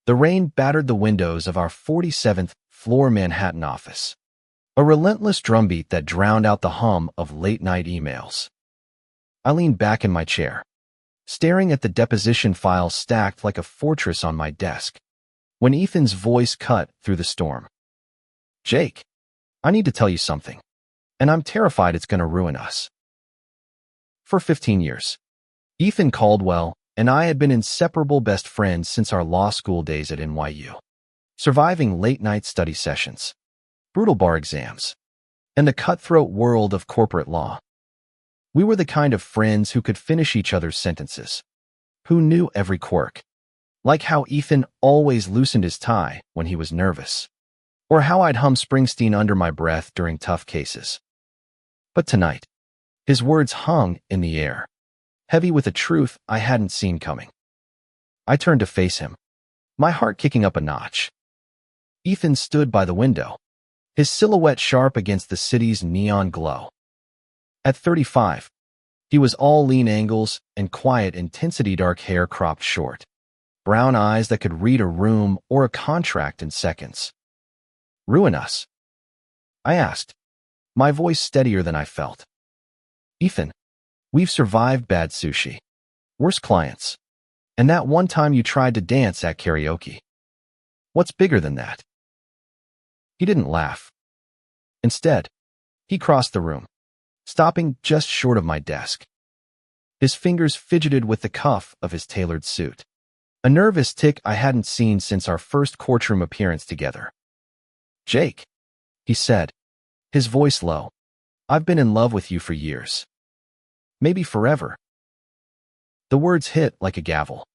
The rain battered the windows of our 47th floor Manhattan office, a relentless drumbeat that drowned out the hum of late-night emails. I leaned back in my chair, staring at the deposition files stacked like a fortress on my desk, when Ethan's voice cut through the storm. "Jake, I need to tell you something, and I'm terrified it's going to ruin us." For 15 years, Ethan Caldwell and I had been inseparable best friends since our law school days at NYU, surviving late-night study sessions, brutal bar exams, and the cutthroat world of corporate law. We were the kind of friends who could finish each other's sentences, who knew every quirk, like how Ethan always loosened his tie when he was nervous, or how I'd hum Springsteen under my breath during tough cases. But tonight, his words hung in the air, heavy with a truth I hadn't seen coming. I turned to face him, my heart kicking up a notch. Ethan stood by the window, his silhouette sharp against the city's neon glow. At 35, he was all lean angles and quiet intensity, dark hair cropped short, brown eyes that could read a room or a contract in seconds. "Ruin us?" I asked, my voice steadier than I felt. "Ethan, we've survived bad sushi, worse clients, and that one time you tried to dance at karaoke. What's bigger than that?" He didn't laugh. Instead, he crossed the room, stopping just short of my desk. His fingers fidgeted with the cuff of his tailored suit, a nervous tick I hadn't seen since our first courtroom appearance together. "Jake," he said, his voice low, "I've been in love with you for years. Maybe forever." The words hit like a gavel,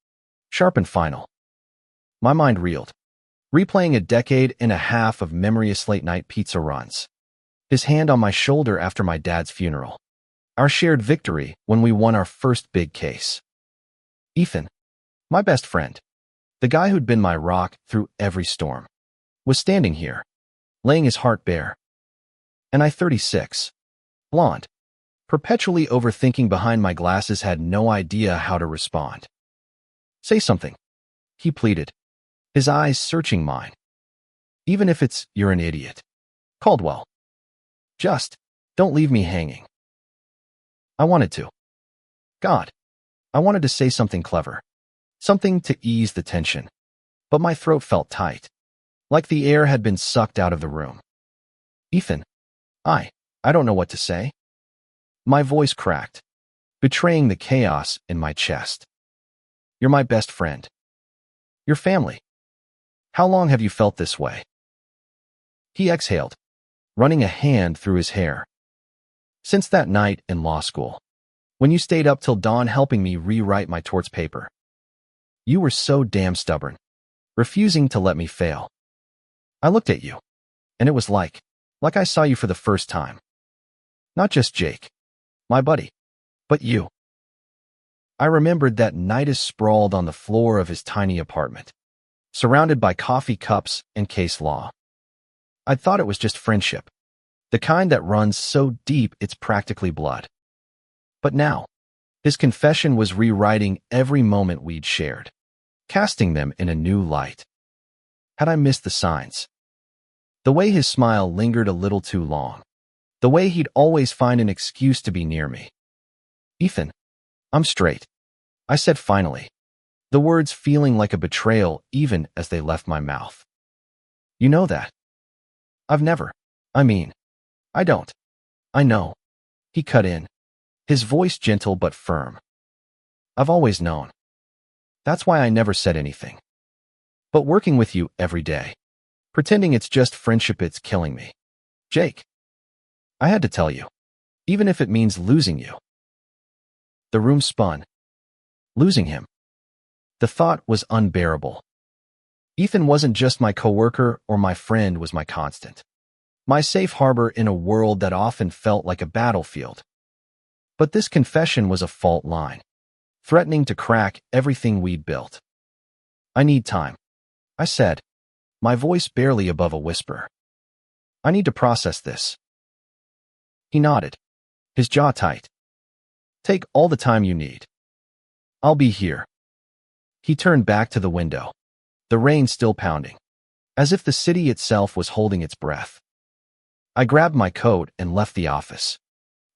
sharp and final. My mind reeled, replaying a decade and a half of memorious late-night pizza runs. His hand on my shoulder after my dad's funeral. Our shared victory when we won our first big case. Ethan, my best friend, the guy who'd been my rock through every storm, was standing here, laying his heart bare. And I, 36, blonde, perpetually overthinking behind my glasses, had no idea how to respond. "Say something," he pleaded, his eyes searching mine. "Even if it's, you're an idiot, Caldwell. Just don't leave me hanging." I wanted to. God, I wanted to say something clever, something to ease the tension, but my throat felt tight, like the air had been sucked out of the room. "Ethan, I don't know what to say." My voice cracked, betraying the chaos in my chest. "You're my best friend. Your family. How long have you felt this way?" He exhaled, running a hand through his hair. "Since that night in law school, when you stayed up till dawn helping me rewrite my torts paper. You were so damn stubborn, refusing to let me fail. I looked at you, and it was like I saw you for the first time. Not just Jake, my buddy, but you." I remembered that night as sprawled on the floor of his tiny apartment, surrounded by coffee cups and case law. I'd thought it was just friendship, the kind that runs so deep it's practically blood. But now, his confession was rewriting every moment we'd shared, casting them in a new light. Had I missed the signs? The way his smile lingered a little too long, the way he'd always find an excuse to be near me. "Ethan, I'm straight," I said finally, the words feeling like a betrayal even as they left my mouth. "You know that." I don't. "I know," he cut in, his voice gentle but firm. "I've always known. That's why I never said anything. But working with you every day, pretending it's just friendship, it's killing me. Jake, I had to tell you, even if it means losing you." The room spun. Losing him. The thought was unbearable. Ethan wasn't just my coworker or my friend, was my constant, my safe harbor in a world that often felt like a battlefield. But this confession was a fault line, threatening to crack everything we'd built. "I need time," I said, my voice barely above a whisper. "I need to process this." He nodded, his jaw tight. "Take all the time you need. I'll be here." He turned back to the window, the rain still pounding, as if the city itself was holding its breath. I grabbed my coat and left the office,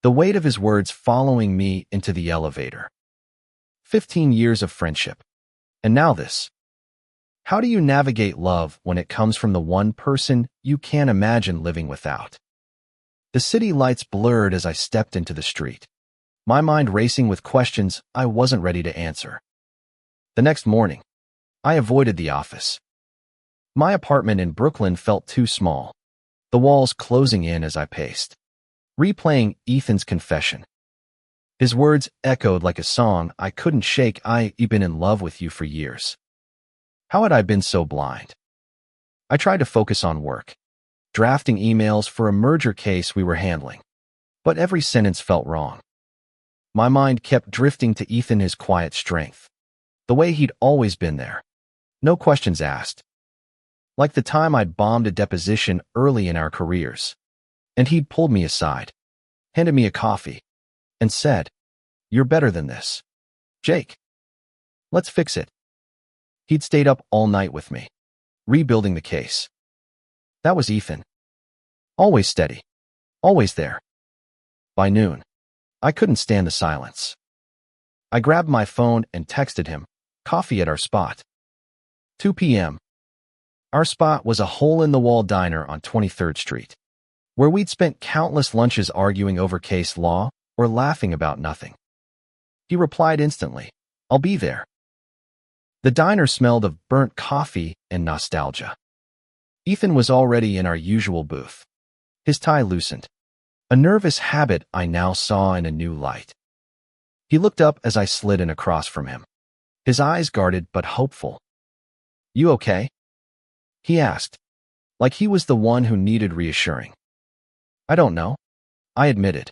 the weight of his words following me into the elevator. 15 years of friendship. And now this. How do you navigate love when it comes from the one person you can't imagine living without? The city lights blurred as I stepped into the street, my mind racing with questions I wasn't ready to answer. The next morning, I avoided the office. My apartment in Brooklyn felt too small, the walls closing in as I paced, replaying Ethan's confession. His words echoed like a song I couldn't shake. I've been in love with you for years. How had I been so blind? I tried to focus on work, drafting emails for a merger case we were handling, but every sentence felt wrong. My mind kept drifting to Ethan, his quiet strength, the way he'd always been there, no questions asked. Like the time I'd bombed a deposition early in our careers, and he'd pulled me aside, handed me a coffee, and said, "You're better than this, Jake. Let's fix it." He'd stayed up all night with me, rebuilding the case. That was Ethan. Always steady. Always there. By noon, I couldn't stand the silence. I grabbed my phone and texted him, "Coffee at our spot." 2 p.m. Our spot was a hole-in-the-wall diner on 23rd Street, where we'd spent countless lunches arguing over case law or laughing about nothing. He replied instantly, "I'll be there." The diner smelled of burnt coffee and nostalgia. Ethan was already in our usual booth, his tie loosened, a nervous habit I now saw in a new light. He looked up as I slid in across from him, his eyes guarded but hopeful. "You okay?" he asked, like he was the one who needed reassuring. "I don't know," I admitted,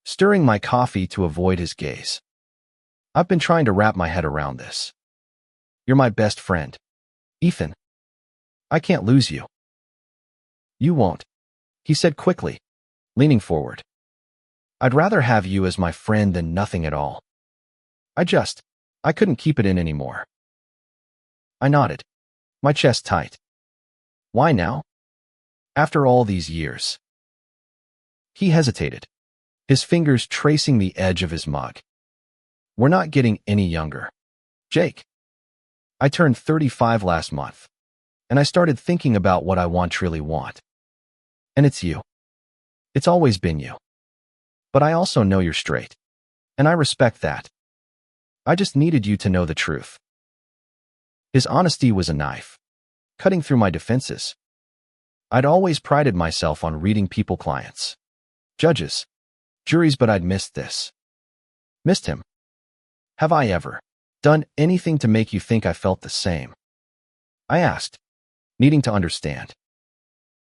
stirring my coffee to avoid his gaze. "I've been trying to wrap my head around this. You're my best friend, Ethan. I can't lose you." "You won't," he said quickly, leaning forward. "I'd rather have you as my friend than nothing at all. I couldn't keep it in anymore." I nodded, my chest tight. "Why now? After all these years?" He hesitated, his fingers tracing the edge of his mug. "We're not getting any younger, Jake. I turned 35 last month, and I started thinking about what I truly want. And it's you. It's always been you. But I also know you're straight, and I respect that. I just needed you to know the truth." His honesty was a knife, cutting through my defenses. I'd always prided myself on reading people, clients, judges, juries, but I'd missed this. Missed him. "Have I ever done anything to make you think I felt the same?" I asked, needing to understand.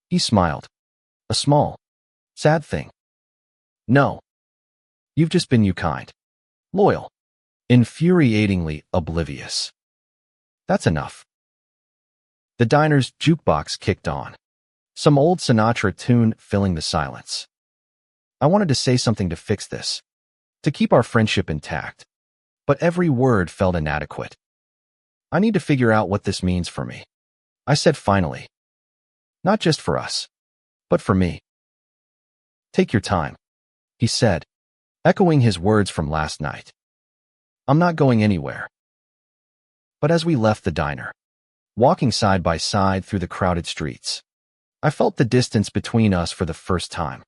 He smiled. "A small, sad thing. No. You've just been you, kind, loyal, infuriatingly oblivious." That's enough. The diner's jukebox kicked on, some old Sinatra tune filling the silence. I wanted to say something to fix this, to keep our friendship intact, but every word felt inadequate. "I need to figure out what this means for me," I said finally. "Not just for us, but for me." "Take your time," he said, echoing his words from last night. "I'm not going anywhere." But as we left the diner, walking side by side through the crowded streets, I felt the distance between us for the first time.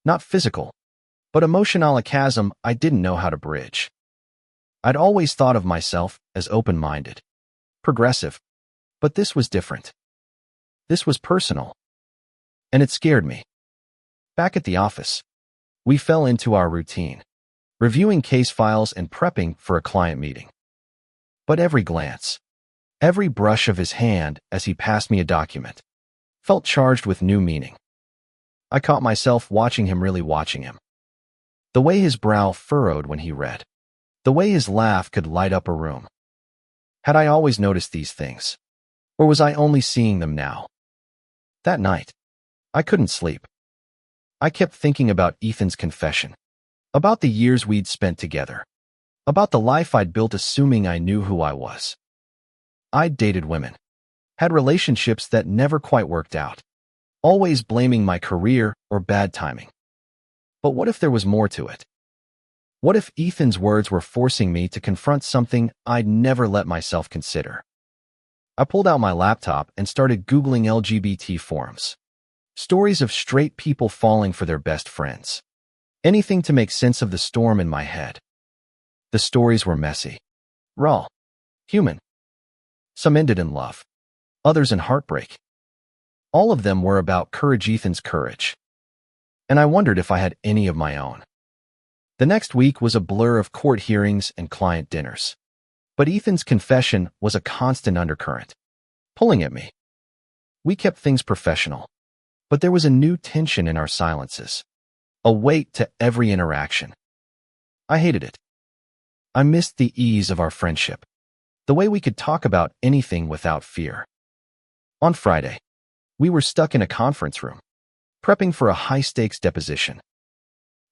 Not physical, but emotional, a chasm I didn't know how to bridge. I'd always thought of myself as open-minded, progressive, but this was different. This was personal, and it scared me. Back at the office, we fell into our routine, reviewing case files and prepping for a client meeting. But every glance, every brush of his hand as he passed me a document, felt charged with new meaning. I caught myself watching him, really watching him. The way his brow furrowed when he read. The way his laugh could light up a room. Had I always noticed these things? Or was I only seeing them now? That night, I couldn't sleep. I kept thinking about Ethan's confession, about the years we'd spent together, about the life I'd built assuming I knew who I was. I'd dated women, had relationships that never quite worked out, always blaming my career or bad timing. But what if there was more to it? What if Ethan's words were forcing me to confront something I'd never let myself consider? I pulled out my laptop and started Googling LGBT forums. Stories of straight people falling for their best friends. Anything to make sense of the storm in my head. The stories were messy, raw, human. Some ended in love, others in heartbreak. All of them were about Ethan's courage. And I wondered if I had any of my own. The next week was a blur of court hearings and client dinners. But Ethan's confession was a constant undercurrent, pulling at me. We kept things professional, but there was a new tension in our silences, a weight to every interaction. I hated it. I missed the ease of our friendship, the way we could talk about anything without fear. On Friday, we were stuck in a conference room, prepping for a high-stakes deposition.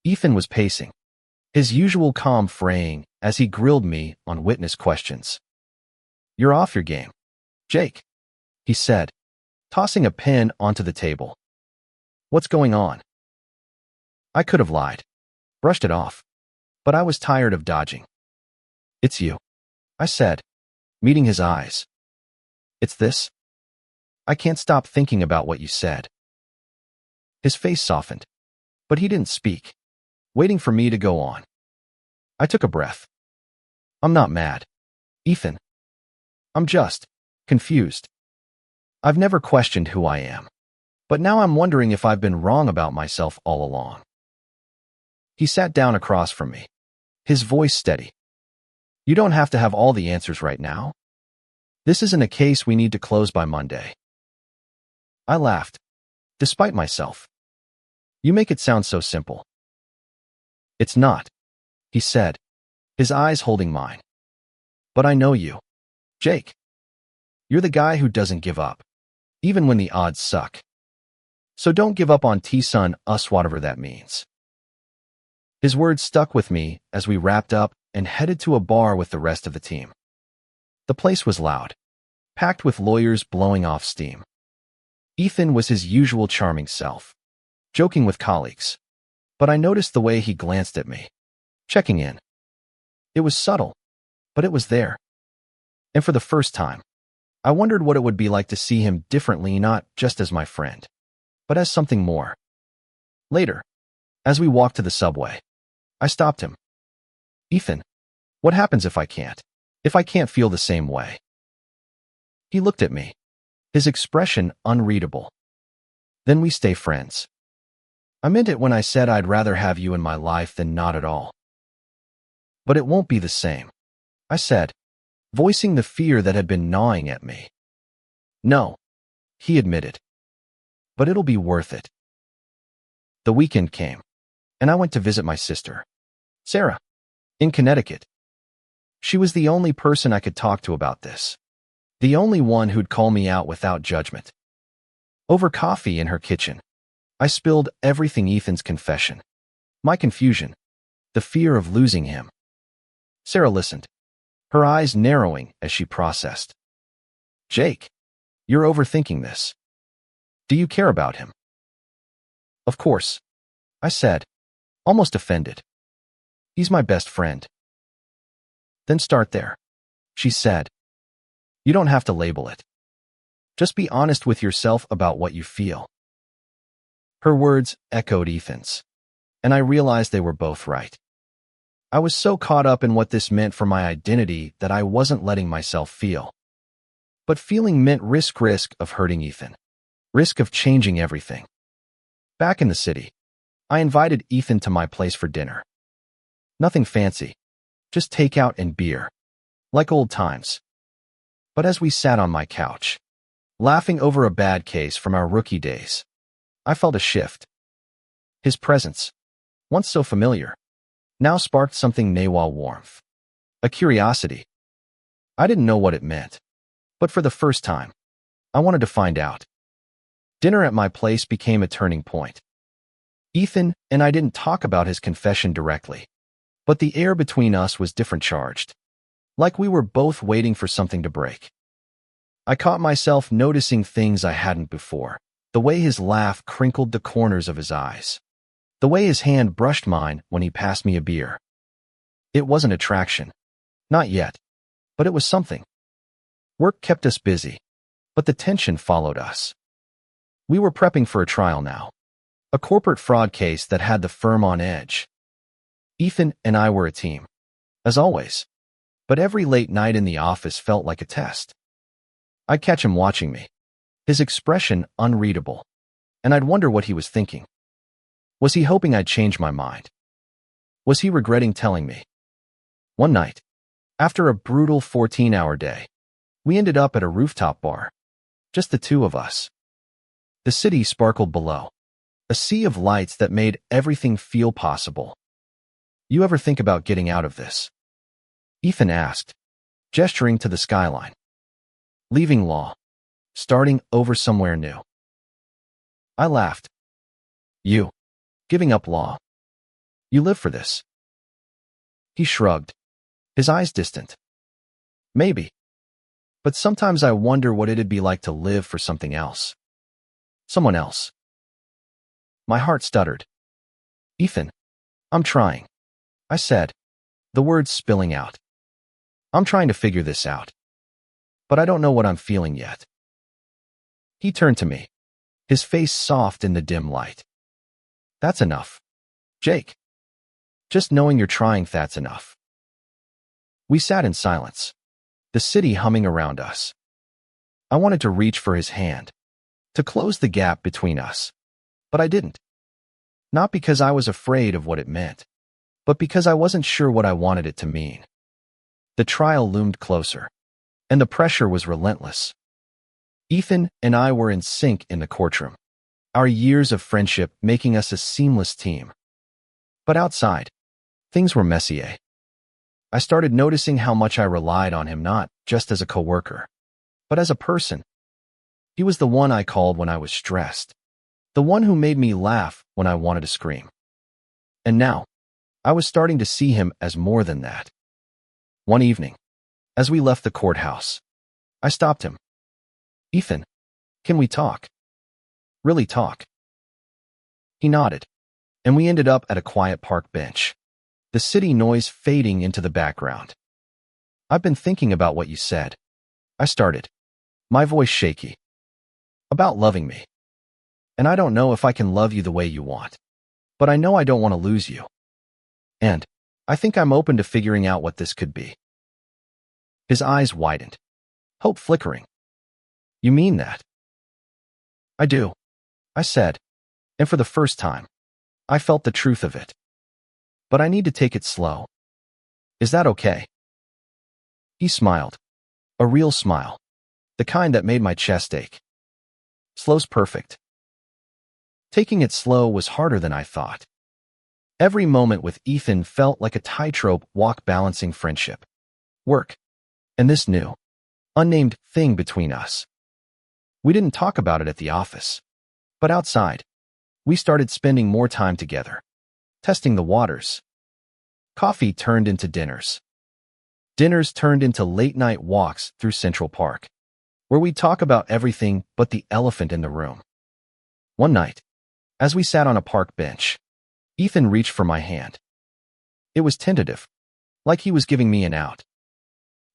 Ethan was pacing, his usual calm fraying as he grilled me on witness questions. "You're off your game, Jake," he said, tossing a pen onto the table. "What's going on?" I could have lied, brushed it off, but I was tired of dodging. "It's you," I said, meeting his eyes. "It's this? I can't stop thinking about what you said." His face softened, but he didn't speak, waiting for me to go on. I took a breath. "I'm not mad, Ethan. I'm just confused. I've never questioned who I am, but now I'm wondering if I've been wrong about myself all along." He sat down across from me, his voice steady. "You don't have to have all the answers right now. This isn't a case we need to close by Monday." I laughed, despite myself. "You make it sound so simple." "It's not," he said, his eyes holding mine. "But I know you, Jake. You're the guy who doesn't give up, even when the odds suck. So don't give up on T-Sun, us, whatever that means." His words stuck with me as we wrapped up and headed to a bar with the rest of the team. The place was loud, packed with lawyers blowing off steam. Ethan was his usual charming self, joking with colleagues, but I noticed the way he glanced at me, checking in. It was subtle, but it was there. And for the first time, I wondered what it would be like to see him differently, not just as my friend, but as something more. Later, as we walked to the subway, I stopped him. "Ethan, what happens if I can't? If I can't feel the same way?" He looked at me, his expression unreadable. "Then we stay friends." I meant it when I said I'd rather have you in my life than not at all. "But it won't be the same," I said, voicing the fear that had been gnawing at me. "No," he admitted, "but it'll be worth it." The weekend came, and I went to visit my sister, Sarah, in Connecticut. She was the only person I could talk to about this, the only one who'd call me out without judgment. Over coffee in her kitchen, I spilled everything: Ethan's confession, my confusion, the fear of losing him. Sarah listened, her eyes narrowing as she processed. "Jake, you're overthinking this. Do you care about him?" "Of course," I said, almost offended. "He's my best friend." "Then start there," she said. "You don't have to label it. Just be honest with yourself about what you feel." Her words echoed Ethan's, and I realized they were both right. I was so caught up in what this meant for my identity that I wasn't letting myself feel. But feeling meant risk of hurting Ethan, risk of changing everything. Back in the city, I invited Ethan to my place for dinner. Nothing fancy, just takeout and beer, like old times. But as we sat on my couch, laughing over a bad case from our rookie days, I felt a shift. His presence, once so familiar, now sparked something nawa warmth, a curiosity. I didn't know what it meant, but for the first time, I wanted to find out. Dinner at my place became a turning point. Ethan and I didn't talk about his confession directly, but the air between us was different charged, like we were both waiting for something to break. I caught myself noticing things I hadn't before. The way his laugh crinkled the corners of his eyes. The way his hand brushed mine when he passed me a beer. It wasn't attraction. Not yet. But it was something. Work kept us busy, but the tension followed us. We were prepping for a trial now. A corporate fraud case that had the firm on edge. Ethan and I were a team, as always. But every late night in the office felt like a test. I'd catch him watching me, his expression unreadable, and I'd wonder what he was thinking. Was he hoping I'd change my mind? Was he regretting telling me? One night, after a brutal 14-hour day, we ended up at a rooftop bar, just the two of us. The city sparkled below, a sea of lights that made everything feel possible. You ever think about getting out of this? Ethan asked, gesturing to the skyline. Leaving law, starting over somewhere new. I laughed. You, giving up law. You live for this. He shrugged, his eyes distant. Maybe. But sometimes I wonder what it'd be like to live for something else. Someone else. My heart stuttered. Ethan, I'm trying, I said, the words spilling out. I'm trying to figure this out. But I don't know what I'm feeling yet. He turned to me, his face soft in the dim light. That's enough, Jake. Just knowing you're trying, that's enough. We sat in silence, the city humming around us. I wanted to reach for his hand, to close the gap between us, but I didn't. Not because I was afraid of what it meant, but because I wasn't sure what I wanted it to mean. The trial loomed closer, and the pressure was relentless. Ethan and I were in sync in the courtroom, our years of friendship making us a seamless team. But outside, things were messy. I started noticing how much I relied on him not just as a coworker, but as a person. He was the one I called when I was stressed, the one who made me laugh when I wanted to scream. And now, I was starting to see him as more than that. One evening, as we left the courthouse, I stopped him. Ethan, can we talk? Really talk? He nodded, and we ended up at a quiet park bench, the city noise fading into the background. I've been thinking about what you said, I started, my voice shaky. About loving me. And I don't know if I can love you the way you want, but I know I don't want to lose you. And I think I'm open to figuring out what this could be. His eyes widened, hope flickering. You mean that? I do, I said, and for the first time, I felt the truth of it. But I need to take it slow. Is that okay? He smiled, a real smile, the kind that made my chest ache. Slow's perfect. Taking it slow was harder than I thought. Every moment with Ethan felt like a tightrope walk balancing friendship, work, and this new, unnamed thing between us. We didn't talk about it at the office, but outside, we started spending more time together, testing the waters. Coffee turned into dinners. Dinners turned into late-night walks through Central Park, where we'd talk about everything but the elephant in the room. One night, as we sat on a park bench, Ethan reached for my hand. It was tentative, like he was giving me an out.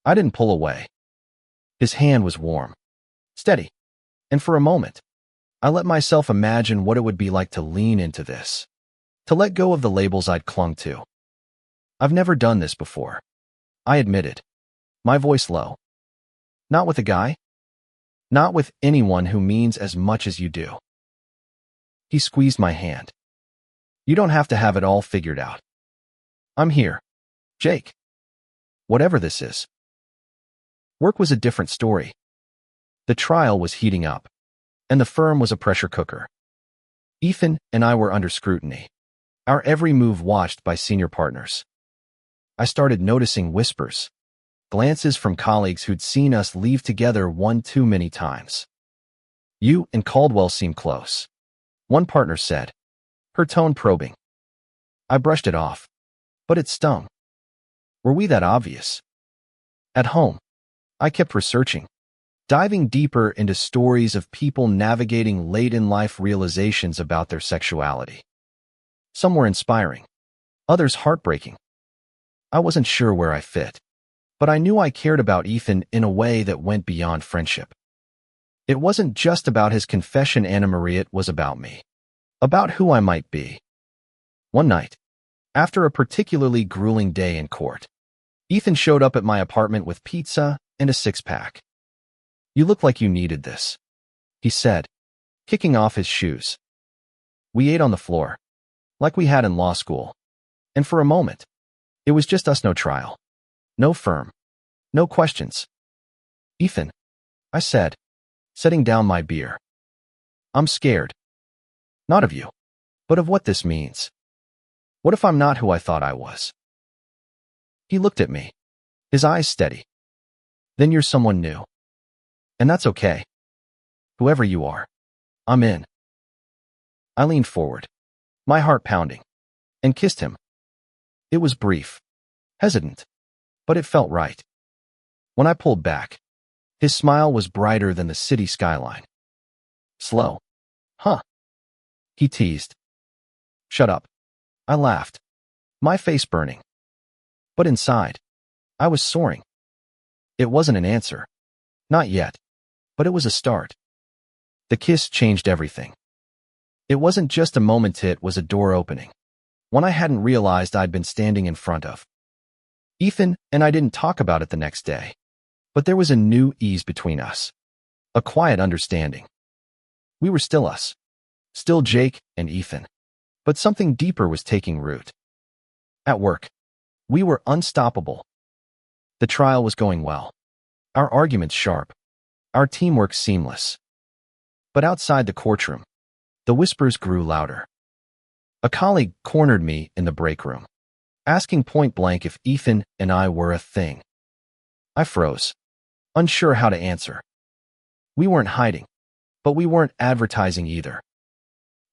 I didn't pull away. His hand was warm, steady, and for a moment, I let myself imagine what it would be like to lean into this, to let go of the labels I'd clung to. I've never done this before, I admitted, my voice low. Not with a guy. Not with anyone who means as much as you do. He squeezed my hand. You don't have to have it all figured out. I'm here, Jake. Whatever this is. Work was a different story. The trial was heating up, and the firm was a pressure cooker. Ethan and I were under scrutiny, our every move watched by senior partners. I started noticing whispers, glances from colleagues who'd seen us leave together one too many times. You and Caldwell seem close, one partner said, her tone probing. I brushed it off, but it stung. Were we that obvious? At home, I kept researching, diving deeper into stories of people navigating late-in-life realizations about their sexuality. Some were inspiring, others heartbreaking. I wasn't sure where I fit, but I knew I cared about Ethan in a way that went beyond friendship. It wasn't just about his confession, Anna Marie, it was about me, about who I might be. One night, after a particularly grueling day in court, Ethan showed up at my apartment with pizza and a six-pack. "You look like you needed this," he said, kicking off his shoes. We ate on the floor, like we had in law school, and for a moment, it was just us, no trial, no firm, no questions. "Ethan," I said, setting down my beer, "I'm scared. Not of you, but of what this means. What if I'm not who I thought I was?" He looked at me, his eyes steady. "Then you're someone new. And that's okay. Whoever you are, I'm in." I leaned forward, my heart pounding, and kissed him. It was brief, hesitant, but it felt right. When I pulled back, his smile was brighter than the city skyline. "Slow, huh?" he teased. "Shut up," I laughed, my face burning. But inside, I was soaring. It wasn't an answer. Not yet. But it was a start. The kiss changed everything. It wasn't just a moment, it was a door opening, one I hadn't realized I'd been standing in front of. Ethan and I didn't talk about it the next day, but there was a new ease between us, a quiet understanding. We were still us, still Jake and Ethan, but something deeper was taking root. At work, we were unstoppable. The trial was going well, our arguments sharp, our teamwork seamless. But outside the courtroom, the whispers grew louder. A colleague cornered me in the break room, asking point blank if Ethan and I were a thing. I froze, unsure how to answer. We weren't hiding, but we weren't advertising either.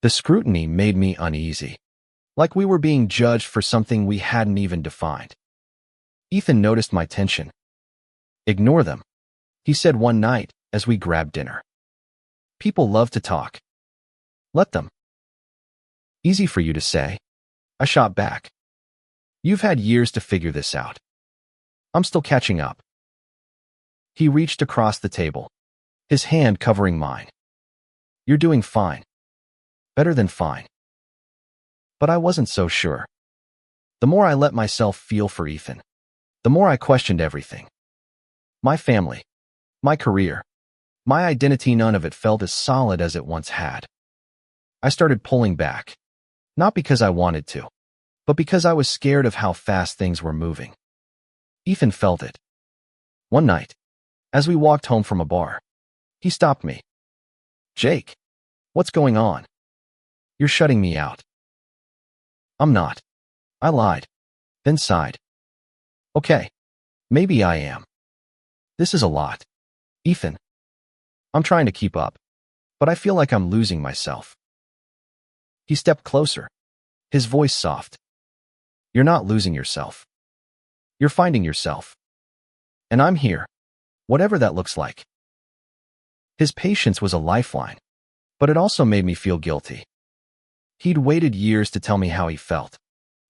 The scrutiny made me uneasy, like we were being judged for something we hadn't even defined. Ethan noticed my tension. "Ignore them," he said one night as we grabbed dinner. "People love to talk. Let them." "Easy for you to say," I shot back. "You've had years to figure this out. I'm still catching up." He reached across the table, his hand covering mine. "You're doing fine. Better than fine." But I wasn't so sure. The more I let myself feel for Ethan, the more I questioned everything. My family, my career, my identity, none of it felt as solid as it once had. I started pulling back, not because I wanted to, but because I was scared of how fast things were moving. Ethan felt it. One night, as we walked home from a bar, he stopped me. "Jake, what's going on? You're shutting me out." "I'm not," I lied, then sighed. "Okay, maybe I am. This is a lot. Ethan, I'm trying to keep up, but I feel like I'm losing myself." He stepped closer, his voice soft. "You're not losing yourself. You're finding yourself. And I'm here, whatever that looks like." His patience was a lifeline, but it also made me feel guilty. He'd waited years to tell me how he felt,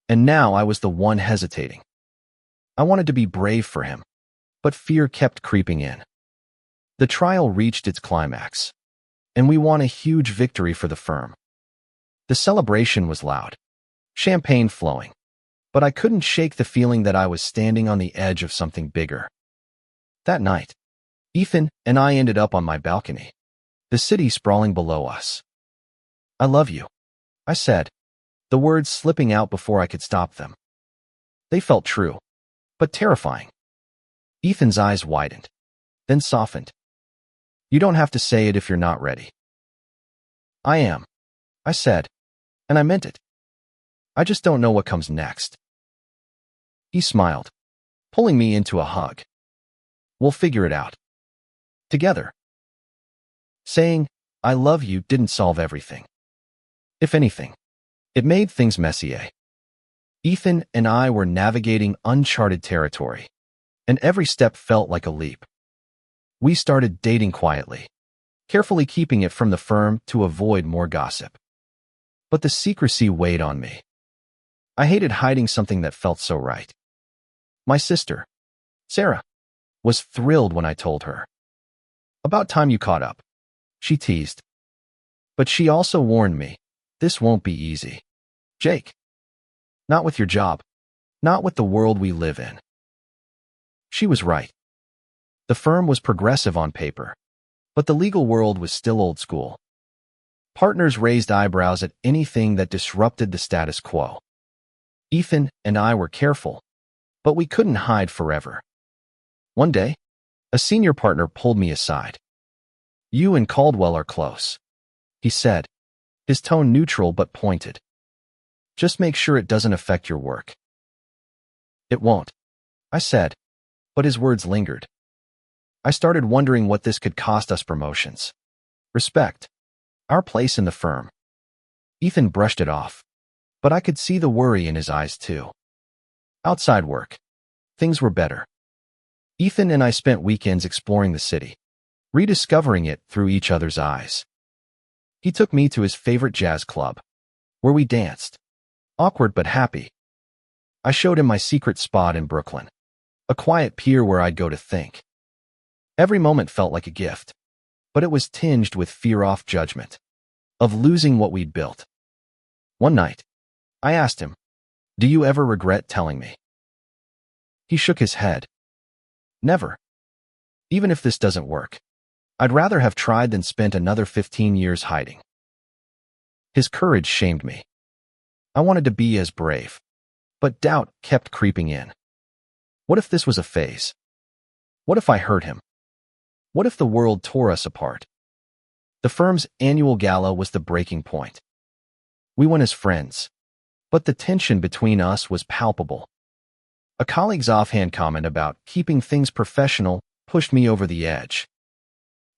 and now I was the one hesitating. I wanted to be brave for him, but fear kept creeping in. The trial reached its climax, and we won a huge victory for the firm. The celebration was loud, champagne flowing, but I couldn't shake the feeling that I was standing on the edge of something bigger. That night, Ethan and I ended up on my balcony, the city sprawling below us. "I love you," I said, the words slipping out before I could stop them. They felt true, but terrifying. Ethan's eyes widened, then softened. "You don't have to say it if you're not ready." "I am," I said, and I meant it. "I just don't know what comes next." He smiled, pulling me into a hug. "We'll figure it out. Together." Saying, "I love you" didn't solve everything. If anything, it made things messier. Ethan and I were navigating uncharted territory, and every step felt like a leap. We started dating quietly, carefully keeping it from the firm to avoid more gossip. But the secrecy weighed on me. I hated hiding something that felt so right. My sister, Sarah, was thrilled when I told her. "About time you caught up," she teased. But she also warned me, "This won't be easy, Jake. Not with your job. Not with the world we live in." She was right. The firm was progressive on paper, but the legal world was still old school. Partners raised eyebrows at anything that disrupted the status quo. Ethan and I were careful, but we couldn't hide forever. One day, a senior partner pulled me aside. "You and Caldwell are close," he said, his tone neutral but pointed. "Just make sure it doesn't affect your work." "It won't," I said, but his words lingered. I started wondering what this could cost us: promotions, respect, our place in the firm. Ethan brushed it off, but I could see the worry in his eyes too. Outside work, things were better. Ethan and I spent weekends exploring the city, rediscovering it through each other's eyes. He took me to his favorite jazz club, where we danced, awkward but happy. I showed him my secret spot in Brooklyn, a quiet pier where I'd go to think. Every moment felt like a gift, but it was tinged with fear of judgment, of losing what we'd built. One night, I asked him, "Do you ever regret telling me?" He shook his head. "Never. Even if this doesn't work, I'd rather have tried than spent another 15 years hiding." His courage shamed me. I wanted to be as brave, but doubt kept creeping in. What if this was a phase? What if I hurt him? What if the world tore us apart? The firm's annual gala was the breaking point. We went as friends, but the tension between us was palpable. A colleague's offhand comment about keeping things professional pushed me over the edge.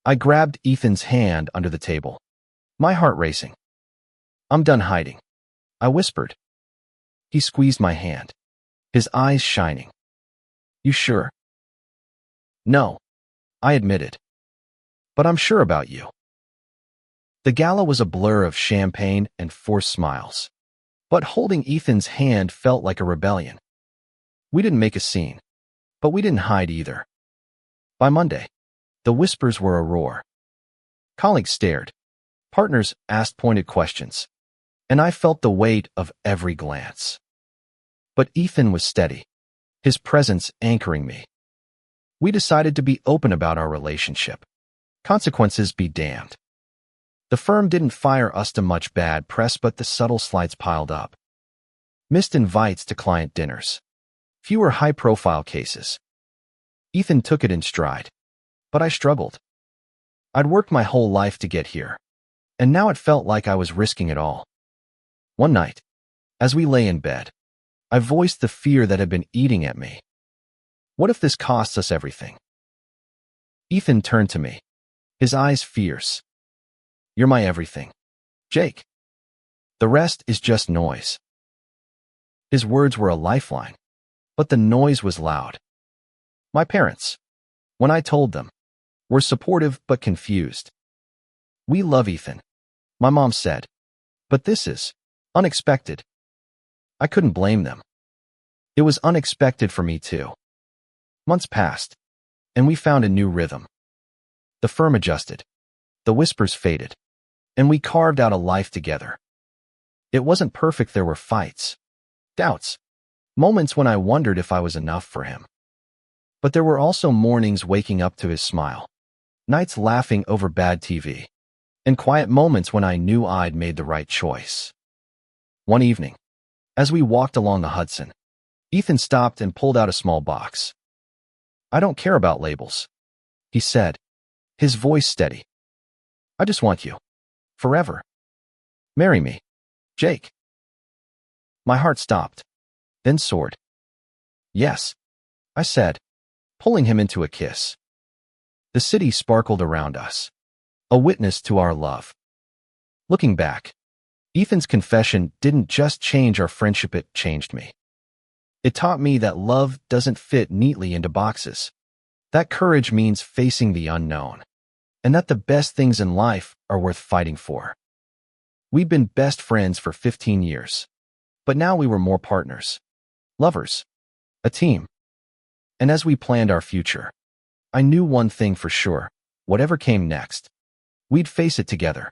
I grabbed Ethan's hand under the table, my heart racing. "I'm done hiding," I whispered. He squeezed my hand, his eyes shining. "You sure?" "No," I admitted. "But I'm sure about you." The gala was a blur of champagne and forced smiles, but holding Ethan's hand felt like a rebellion. We didn't make a scene, but we didn't hide either. By Monday, the whispers were a roar. Colleagues stared, partners asked pointed questions, and I felt the weight of every glance. But Ethan was steady, his presence anchoring me. We decided to be open about our relationship. Consequences be damned. The firm didn't fire us to much bad press, but the subtle slights piled up. Missed invites to client dinners. Fewer high-profile cases. Ethan took it in stride, but I struggled. I'd worked my whole life to get here, and now it felt like I was risking it all. One night, as we lay in bed, I voiced the fear that had been eating at me. What if this costs us everything? Ethan turned to me, his eyes fierce. "You're my everything, Jake. The rest is just noise." His words were a lifeline, but the noise was loud. My parents, when I told them, were supportive but confused. "We love Ethan," my mom said, "but this is unexpected." I couldn't blame them. It was unexpected for me too. Months passed, and we found a new rhythm. The firm adjusted, the whispers faded, and we carved out a life together. It wasn't perfect. There were fights, doubts, moments when I wondered if I was enough for him. But there were also mornings waking up to his smile, nights laughing over bad TV, and quiet moments when I knew I'd made the right choice. One evening, as we walked along the Hudson, Ethan stopped and pulled out a small box. "I don't care about labels," he said, his voice steady. "I just want you. Forever. Marry me, Jake." My heart stopped, then soared. "Yes," I said, pulling him into a kiss. The city sparkled around us, a witness to our love. Looking back, Ethan's confession didn't just change our friendship, it changed me. It taught me that love doesn't fit neatly into boxes. That courage means facing the unknown, and that the best things in life are worth fighting for. We'd been best friends for 15 years, but now we were more partners, lovers, a team. And as we planned our future, I knew one thing for sure: whatever came next, we'd face it together.